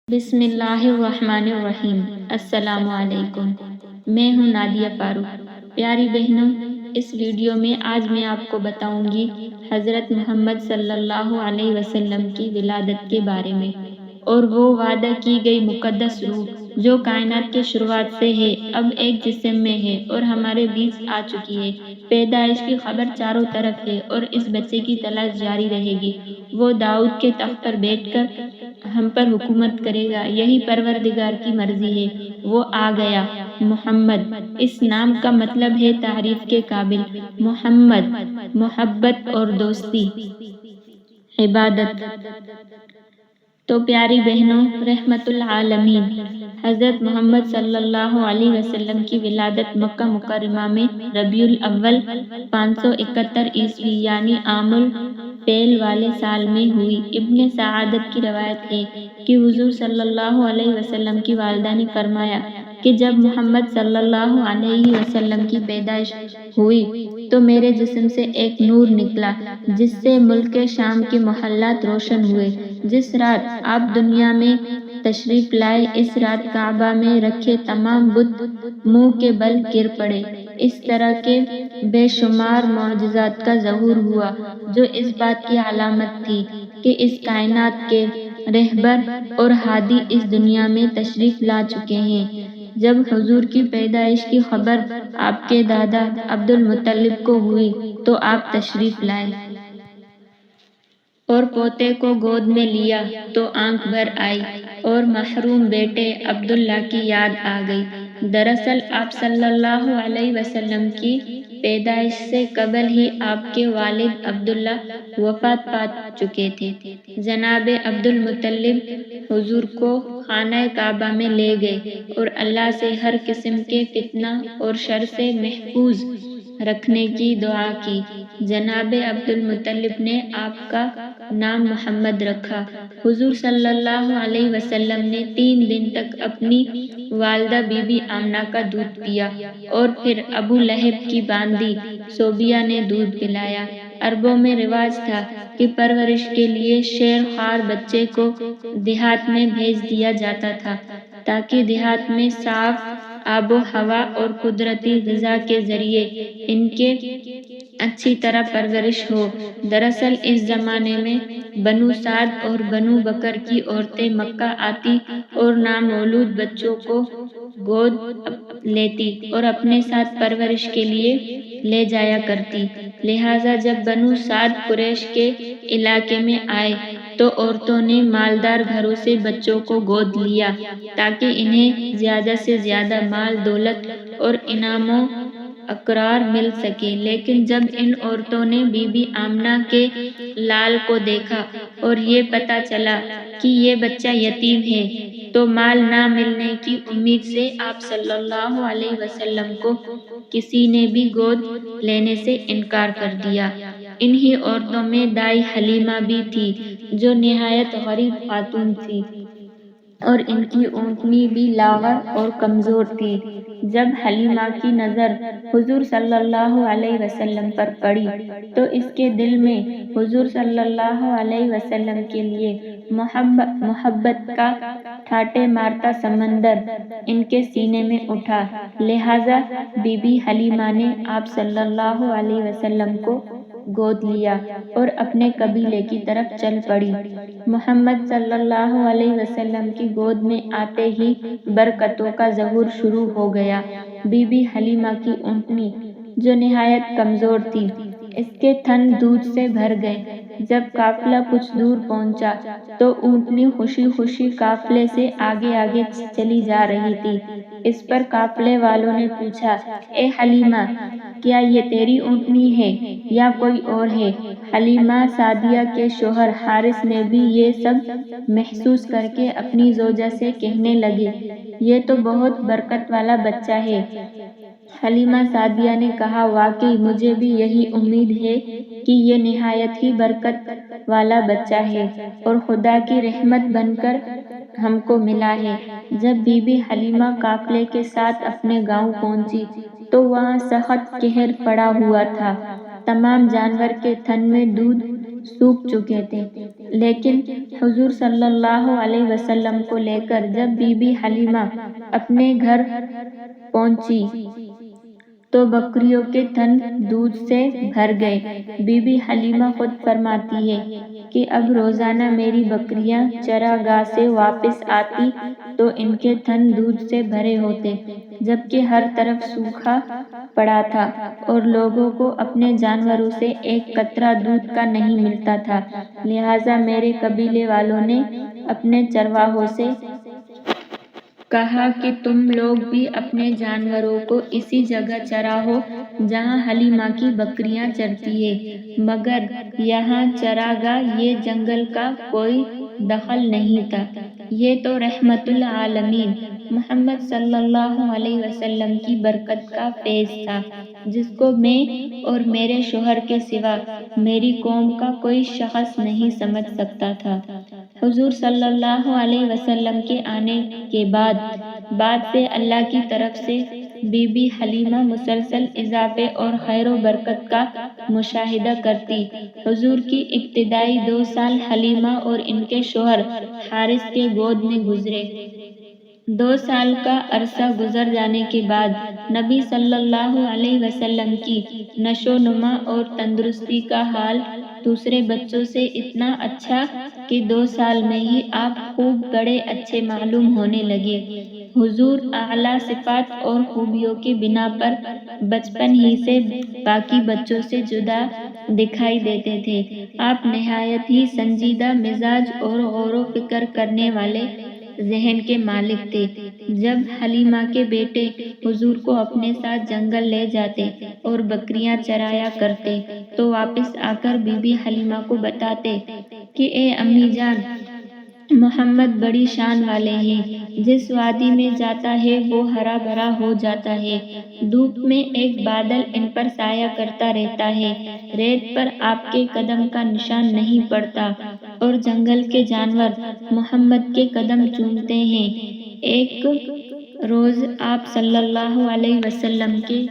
بسم اللہ الرحمن الرحیم۔ السلام علیکم، میں ہوں نادیہ فاروق۔ پیاری بہنوں، اس ویڈیو میں آج میں آپ کو بتاؤں گی حضرت محمد صلی اللہ علیہ وسلم کی ولادت کے بارے میں، اور وہ وعدہ کی گئی مقدس روح جو کائنات کے شروعات سے ہے، اب ایک جسم میں ہے اور ہمارے بیچ آ چکی ہے۔ پیدائش کی خبر چاروں طرف ہے اور اس بچے کی تلاش جاری رہے گی۔ وہ داؤد کے تخت پر بیٹھ کر ہم پر حکومت کرے گا، یہی پروردگار کی مرضی ہے۔ وہ آ گیا۔ محمد، اس نام کا مطلب ہے تعریف کے قابل۔ محمد، محبت اور دوستی، عبادت۔ تو پیاری بہنوں، رحمت العالمین حضرت محمد صلی اللہ علیہ وسلم کی ولادت مکہ مکرمہ میں ربیع الاول 571 عیسوی یعنی عام الفیل والے سال میں ہوئی۔ ابن سعادت کی روایت ہے کہ حضور صلی اللہ علیہ وسلم کی والدہ نے فرمایا کہ جب محمد صلی اللہ علیہ وسلم کی پیدائش ہوئی تو میرے جسم سے ایک نور نکلا جس سے ملک شام کے محلات روشن ہوئے۔ جس رات آپ دنیا میں تشریف لائے، اس رات کعبہ میں رکھے تمام بت منہ کے بل گر پڑے۔ اس طرح کے بے شمار معجزات کا ظہور ہوا جو اس بات کی علامت تھی کہ اس کائنات کے رہبر اور ہادی اس دنیا میں تشریف لا چکے ہیں۔ جب حضور کی پیدائش کی خبر آپ کے دادا عبد المطلب کو ہوئی تو آپ تشریف لائے اور پوتے کو گود میں لیا تو آنکھ بھر آئی اور محروم بیٹے عبداللہ کی یاد آ گئی۔ دراصل آپ صلی اللہ علیہ وسلم کی پیدائش سے قبل ہی آپ کے والد عبداللہ وفات پا چکے تھے۔ جناب عبد المطلب حضور کو خانہ کعبہ میں لے گئے اور اللہ سے ہر قسم کے فتنہ اور شر سے محفوظ رکھنے کی دعا کی۔ جناب عبد المطلب نے آپ کا نام محمد رکھا۔ حضور صلی اللہ علیہ وسلم نے 3 دن تک اپنی والدہ بی بی آمنہ کا دودھ پیا اور پھر ابو لہب کی باندی صوبیہ نے دودھ پلایا۔ عربوں میں رواج تھا کہ پرورش کے لیے شیر خوار بچے کو دیہات میں بھیج دیا جاتا تھا تاکہ دیہات میں صاف آب و ہوا اور قدرتی غذا کے ذریعے ان کے اچھی طرح پرورش ہو۔ دراصل اس زمانے میں بنو سعد اور بنو بکر کی عورتیں مکہ آتی اور نامولود بچوں کو گود لیتی اور اپنے ساتھ پرورش کے لیے لے جایا کرتی۔ لہٰذا جب بنو سعد قریش کے علاقے میں آئے تو عورتوں نے مالدار گھروں سے بچوں کو گود لیا تاکہ انہیں زیادہ سے زیادہ مال دولت اور انعام و اقرار مل سکے۔ لیکن جب ان عورتوں نے بی بی آمنہ کے لال کو دیکھا اور یہ پتہ چلا کہ یہ بچہ یتیم ہے تو مال نہ ملنے کی امید سے آپ صلی اللہ علیہ وسلم کو کسی نے بھی گود لینے سے انکار کر دیا۔ انہی عورتوں میں دائی حلیمہ بھی تھی جو نہایت غریب خاتون تھی اور ان کی اونٹنی بھی لاغر اور کمزور تھی۔ جب حلیمہ کی نظر حضور صلی اللہ علیہ وسلم پر پڑی تو اس کے دل میں حضور صلی اللہ علیہ وسلم کے لیے محبت کا ٹھاٹھے مارتا سمندر ان کے سینے میں اٹھا۔ لہٰذا بی بی حلیمہ نے آپ صلی اللہ علیہ وسلم کو گود لیا اور اپنے قبیلے کی طرف چل پڑی۔ محمد صلی اللہ علیہ وسلم کی گود میں آتے ہی برکتوں کا ظہور شروع ہو گیا۔ بی بی حلیمہ کی اونٹنی جو نہایت کمزور تھی، اس کے تھن دودھ سے بھر گئے۔ جب قافلہ کچھ دور پہنچا تو اونٹنی خوشی خوشی قافلے سے آگے آگے چلی جا رہی تھی۔ اس پر قافلے والوں نے پوچھا، اے حلیمہ، کیا یہ تیری اونٹنی ہے یا کوئی اور ہے؟ حلیمہ سعدیہ کے شوہر حارث نے بھی یہ سب محسوس کر کے اپنی زوجہ سے کہنے لگے، یہ تو بہت برکت والا بچہ ہے۔ حلیمہ سعدیہ نے کہا، واقعی مجھے بھی یہی امید ہے کہ یہ نہایت ہی برکت والا بچہ ہے اور خدا کی رحمت بن کر ہم کو ملا ہے۔ جب بی بی حلیمہ قافلے کے ساتھ اپنے گاؤں پہنچی تو وہاں سخت قحط پڑا ہوا تھا۔ تمام جانور کے تھن میں دودھ سوکھ چکے تھے لیکن حضور صلی اللہ علیہ وسلم کو لے کر جب بی بی حلیمہ اپنے گھر پہنچی تو بکریوں کے تھن دودھ سے بھر گئے۔ بی بی حلیمہ خود فرماتی ہے کہ اب روزانہ میری بکریاں چراگاہ سے واپس آتی تو ان کے تھن دودھ سے بھرے ہوتے، جبکہ ہر طرف سوکھا پڑا تھا اور لوگوں کو اپنے جانوروں سے ایک قطرہ دودھ کا نہیں ملتا تھا۔ لہٰذا میرے قبیلے والوں نے اپنے چرواہوں سے کہا کہ تم لوگ بھی اپنے جانوروں کو اسی جگہ چراؤ جہاں حلیمہ کی بکریاں چرتی ہیں، مگر یہاں چراگاہ یہ جنگل کا کوئی دخل نہیں تھا۔ یہ تو رحمت العالمین محمد صلی اللہ علیہ وسلم کی برکت کا فیض تھا، جس کو میں اور میرے شوہر کے سوا میری قوم کا کوئی شخص نہیں سمجھ سکتا تھا۔ حضور صلی اللہ علیہ وسلم کے آنے کے بعد سے اللہ کی طرف سے بی بی حلیمہ مسلسل اضافے اور خیر و برکت کا مشاہدہ کرتی۔ حضور کی ابتدائی 2 سال حلیمہ اور ان کے شوہر حارث کے گود میں گزرے۔ 2 سال کا عرصہ گزر جانے کے بعد نبی صلی اللہ علیہ وسلم کی نشو و نما اور تندرستی کا حال دوسرے بچوں سے اتنا اچھا کہ 2 سال میں ہی آپ خوب بڑے اچھے معلوم ہونے لگے۔ حضور اعلیٰ صفات اور خوبیوں کی بنا پر بچپن ہی سے باقی بچوں سے جدا دکھائی دیتے تھے۔ آپ نہایت ہی سنجیدہ مزاج اور غور و فکر کرنے والے ذہن کے مالک تھے۔ جب حلیمہ کے بیٹے حضور کو اپنے ساتھ جنگل لے جاتے اور بکریاں چرایا کرتے تو واپس آ کر بی بی حلیمہ کو بتاتے کہ اے امی جان، محمد بڑی شان والے ہیں، جس وادی میں جاتا ہے وہ ہرا بھرا ہو جاتا ہے، دھوپ میں ایک بادل ان پر سایہ کرتا رہتا ہے، ریت پر آپ کے قدم کا نشان نہیں پڑتا اور جنگل کے جانور محمد کے قدم چومتے ہیں۔ ایک روز آپ صلی اللہ علیہ وسلم کے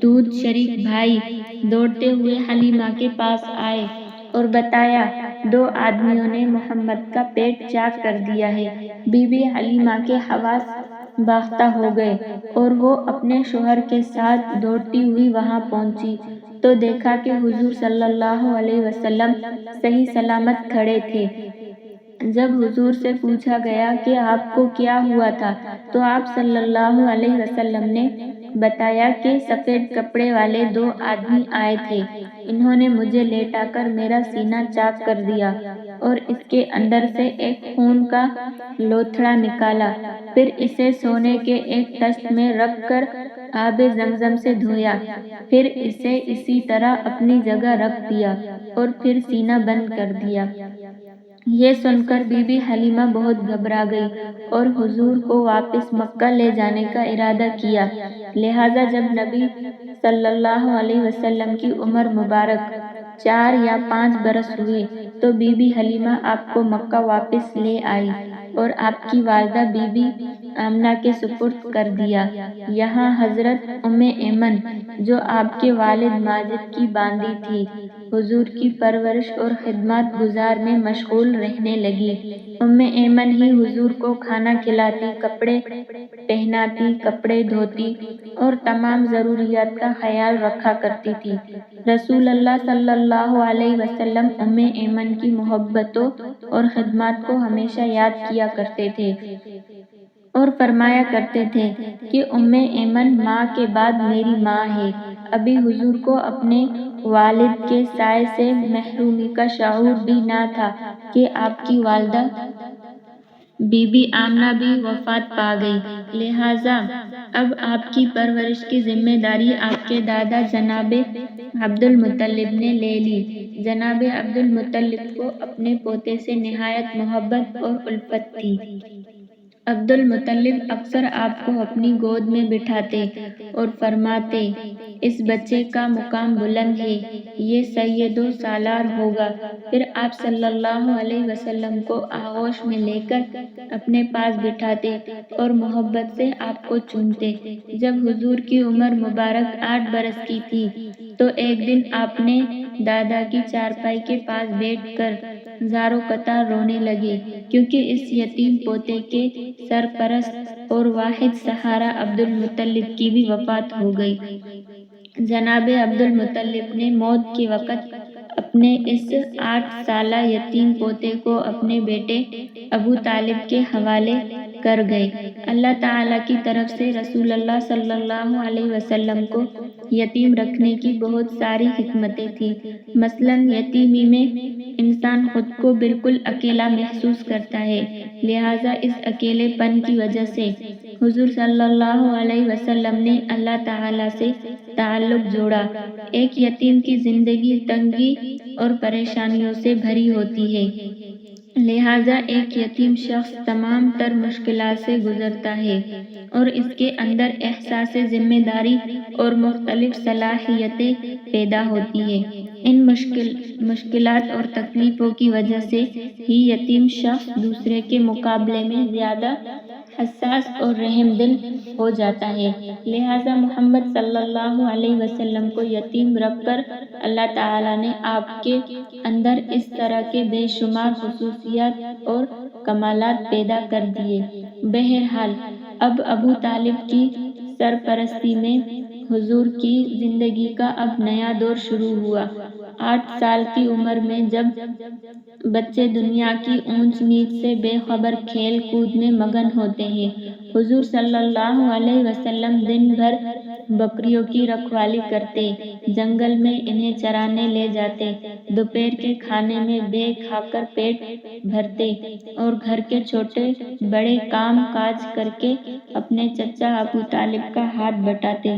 دودھ شریک بھائی دوڑتے ہوئے حلیمہ کے پاس آئے اور بتایا 2 آدمیوں نے محمد کا پیٹ چاک کر دیا ہے۔ بی بی حلیمہ کے حواس باختہ ہو گئے اور وہ اپنے شوہر کے ساتھ دوڑتی ہوئی وہاں پہنچی تو دیکھا کہ حضور صلی اللہ علیہ وسلم صحیح سلامت کھڑے تھے۔ جب حضور سے پوچھا گیا کہ آپ کو کیا ہوا تھا تو آپ صلی اللہ علیہ وسلم نے بتایا کہ سفید کپڑے والے 2 آدمی آئے تھے، انہوں نے مجھے لیٹا کر میرا سینہ چاک کر دیا اور اس کے اندر سے ایک خون کا لوتھڑا نکالا، پھر اسے سونے کے ایک طست میں رکھ کر آب زمزم سے دھویا، پھر اسے اسی طرح اپنی جگہ رکھ دیا اور پھر سینہ بند کر دیا۔ یہ سن کر بی بی حلیمہ بہت گھبرا گئی اور حضور کو واپس مکہ لے جانے کا ارادہ کیا۔ لہٰذا جب نبی صلی اللہ علیہ وسلم کی عمر مبارک 4 یا 5 برس ہوئے تو بی بی حلیمہ آپ کو مکہ واپس لے آئی اور آپ کی والدہ بی بی آمنہ کے سپرد کر دیا۔ یہاں حضرت ایمن جو آپ کے والد ماجد کی باندی تھی، حضور کی پرورش اور خدمات گزار میں مشغول رہنے لگی۔ ایمن ہی حضور کو کھانا کھلاتی، کپڑے پہناتی، کپڑے دھوتی اور تمام ضروریات کا خیال رکھا کرتی تھی۔ رسول اللہ صلی اللہ علیہ وسلم ایمن کی محبتوں اور خدمات کو ہمیشہ یاد کیا کرتے تھے اور فرمایا کرتے تھے کہ ایمن ماں کے بعد میری ماں ہے۔ ابھی حضور کو اپنے والد کے سائے سے محرومی کا شعور بھی نہ تھا کہ آپ کی والدہ بی بی آمنہ بھی وفات پا گئی۔ لہٰذا اب آپ کی پرورش کی ذمہ داری آپ کے دادا جناب عبد المطلب نے لے لی۔ جناب عبد المطلب کو اپنے پوتے سے نہایت محبت اور الفت تھی۔ عبد المطلب اکثر آپ کو اپنی گود میں بٹھاتے اور فرماتے، اس بچے کا مقام بلند ہے، یہ سید و سالار ہوگا۔ پھر آپ صلی اللہ علیہ وسلم کو آغوش میں لے کر اپنے پاس بٹھاتے اور محبت سے آپ کو چومتے۔ جب حضور کی عمر مبارک 8 برس کی تھی تو ایک دن آپ نے دادا کی چارپائی کے پاس بیٹھ کر زاروں قطار رونے لگے، کیونکہ اس یتیم پوتے کے سرپرست اور واحد سہارا عبد المطلب کی بھی وفات ہو گئی۔ جناب عبد المطلب نے موت کے وقت اپنے اس 8 سالہ یتیم پوتے کو اپنے بیٹے ابو طالب کے حوالے کر گئے۔ اللہ تعالیٰ کی طرف سے رسول اللہ صلی اللہ علیہ وسلم کو یتیم رکھنے کی بہت ساری حکمتیں تھیں۔ مثلاً یتیمی میں انسان خود کو بالکل اکیلا محسوس کرتا ہے، لہٰذا اس اکیلے پن کی وجہ سے حضور صلی اللہ علیہ وسلم نے اللہ تعالیٰ سے تعلق جوڑا۔ ایک یتیم کی زندگی تنگی اور پریشانیوں سے بھری ہوتی ہے، لہٰذا ایک یتیم شخص تمام تر مشکلات سے گزرتا ہے اور اس کے اندر احساس ذمہ داری اور مختلف صلاحیتیں پیدا ہوتی ہیں۔ ان مشکلات اور تکلیفوں کی وجہ سے ہی یتیم شخص دوسرے کے مقابلے میں زیادہ حساس اور رحم دل ہو جاتا ہے، لہٰذا محمد صلی اللہ علیہ وسلم کو یتیم رکھ کر اللہ تعالیٰ نے آپ کے اندر اس طرح کے بے شمار خصوصیات اور کمالات پیدا کر دیے۔ بہرحال اب ابو طالب کی سرپرستی میں حضور کی زندگی کا اب نیا دور شروع ہوا۔ 8 سال کی عمر میں جب بچے دنیا کی اونچ نیچ سے بے خبر کھیل کود میں مگن ہوتے ہیں، حضور صلی اللہ علیہ وسلم دن بھر بکریوں کی رکھوالی کرتے، جنگل میں انہیں چرانے لے جاتے، دوپہر کے کھانے میں بے کھا کر پیٹ بھرتے اور گھر کے چھوٹے بڑے کام کاج کر کے اپنے چچا ابو طالب کا ہاتھ بٹاتے۔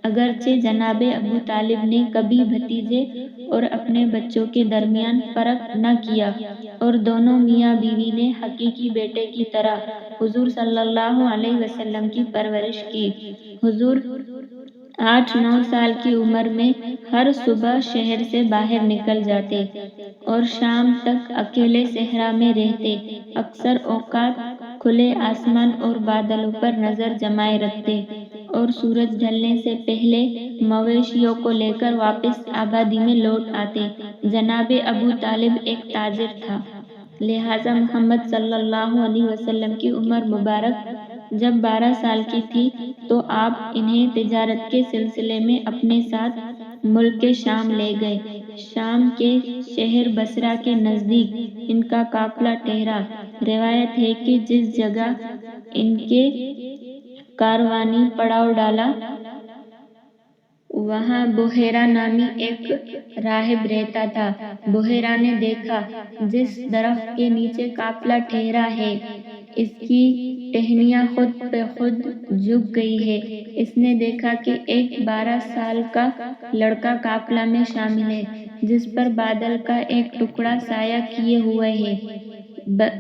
اگرچہ جناب ابو طالب نے کبھی بھتیجے اور اپنے بچوں کے درمیان فرق نہ کیا اور دونوں میاں بیوی نے حقیقی بیٹے کی طرح حضور صلی اللہ علیہ وسلم کی پرورش کی۔ حضور 8-9 سال کی عمر میں ہر صبح شہر سے باہر نکل جاتے اور شام تک اکیلے صحرا میں رہتے، اکثر اوقات کھلے آسمان اور بادلوں پر نظر جمائے رکھتے اور سورج ڈھلنے سے پہلے مویشیوں کو لے کر واپس آبادی میں لوٹ آتے۔ جناب ابو طالب ایک تاجر تھا، لہٰذا محمد صلی اللہ علیہ وسلم کی عمر مبارک جب 12 سال کی تھی تو آپ انہیں تجارت کے سلسلے میں اپنے ساتھ ملک شام لے گئے۔ شام کے شہر بصرہ کے نزدیک ان کا قافلہ ٹھہرا۔ روایت ہے کہ جس جگہ ان کے کاروان نے پڑاؤ ڈالا وہاں بحیرہ نامی ایک راہب رہتا تھا۔ بحیرہ نے دیکھا جس درخت کے نیچے قافلہ ٹھہرا ہے اس کی ٹہنیاں خود بہ خود جھک گئی ہیں۔ اس نے دیکھا کہ ایک 12 سال کا لڑکا قافلہ میں شامل ہے جس پر بادل کا ایک ٹکڑا سایہ کیے ہوئے ہے۔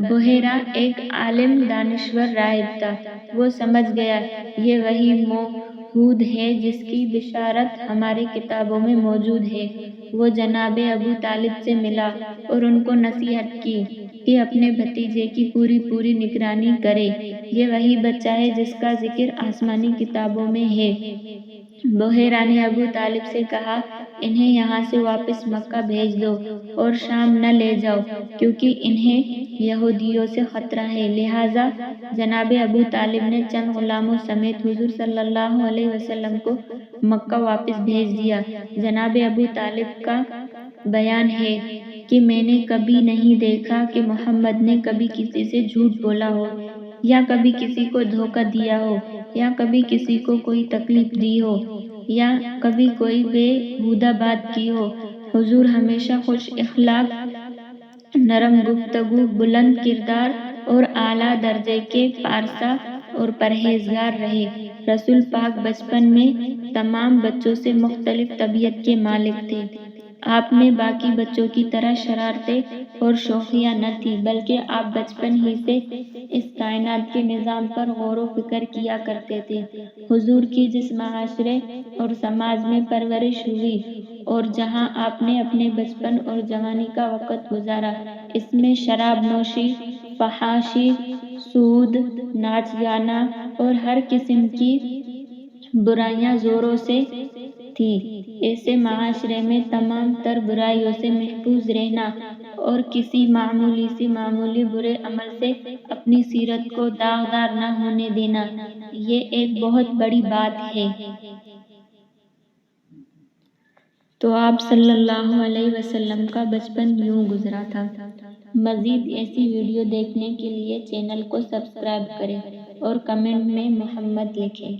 بحیرہ ایک عالم دانشور راہب تھا، وہ سمجھ گیا یہ وہی موعود ہے جس کی بشارت ہماری کتابوں میں موجود ہے۔ وہ جناب ابو طالب سے ملا اور ان کو نصیحت کی کہ اپنے بھتیجے کی پوری نگرانی کرے، یہ وہی بچہ ہے جس کا ذکر آسمانی کتابوں میں ہے۔ بحیرہ نے ابو طالب سے کہا انہیں یہاں سے واپس مکہ بھیج دو اور شام نہ لے جاؤ کیونکہ انہیں یہودیوں سے خطرہ ہے۔ لہٰذا جناب ابو طالب نے چند غلاموں سمیت حضور صلی اللہ علیہ وسلم کو مکہ واپس بھیج دیا۔ جناب ابو طالب کا بیان ہے کہ میں نے کبھی نہیں دیکھا کہ محمد نے کبھی کسی سے جھوٹ بولا ہو یا کبھی کسی کو دھوکہ دیا ہو یا کبھی کسی کو کوئی تکلیف دی ہو یا کبھی کوئی بے ہودہ بات کی ہو۔ حضور ہمیشہ خوش اخلاق، نرم گفتگو، بلند کردار اور اعلیٰ درجے کے پارسا اور پرہیزگار رہے۔ رسول پاک بچپن میں تمام بچوں سے مختلف طبیعت کے مالک تھے۔ آپ میں باقی بچوں کی طرح شرارتیں اور شوخیاں نہ تھیں، بلکہ آپ بچپن ہی سے اس کائنات کے نظام پر غور و فکر کیا کرتے تھے۔ حضور کی جس معاشرے اور سماج میں پرورش ہوئی اور جہاں آپ نے اپنے بچپن اور جوانی کا وقت گزارا، اس میں شراب نوشی، فحاشی، سود، ناچ گانا اور ہر قسم کی برائیاں زوروں سے تھی۔ ایسے معاشرے میں تمام تر برائیوں سے محفوظ رہنا اور کسی معمولی برے عمل سے اپنی سیرت کو داغدار نہ ہونے دینا، یہ ایک بہت بڑی بات ہے۔ تو آپ صلی اللہ علیہ وسلم کا بچپن یوں گزرا تھا۔ مزید ایسی ویڈیو دیکھنے کے لیے چینل کو سبسکرائب کریں اور کمنٹ میں محمد لکھیں۔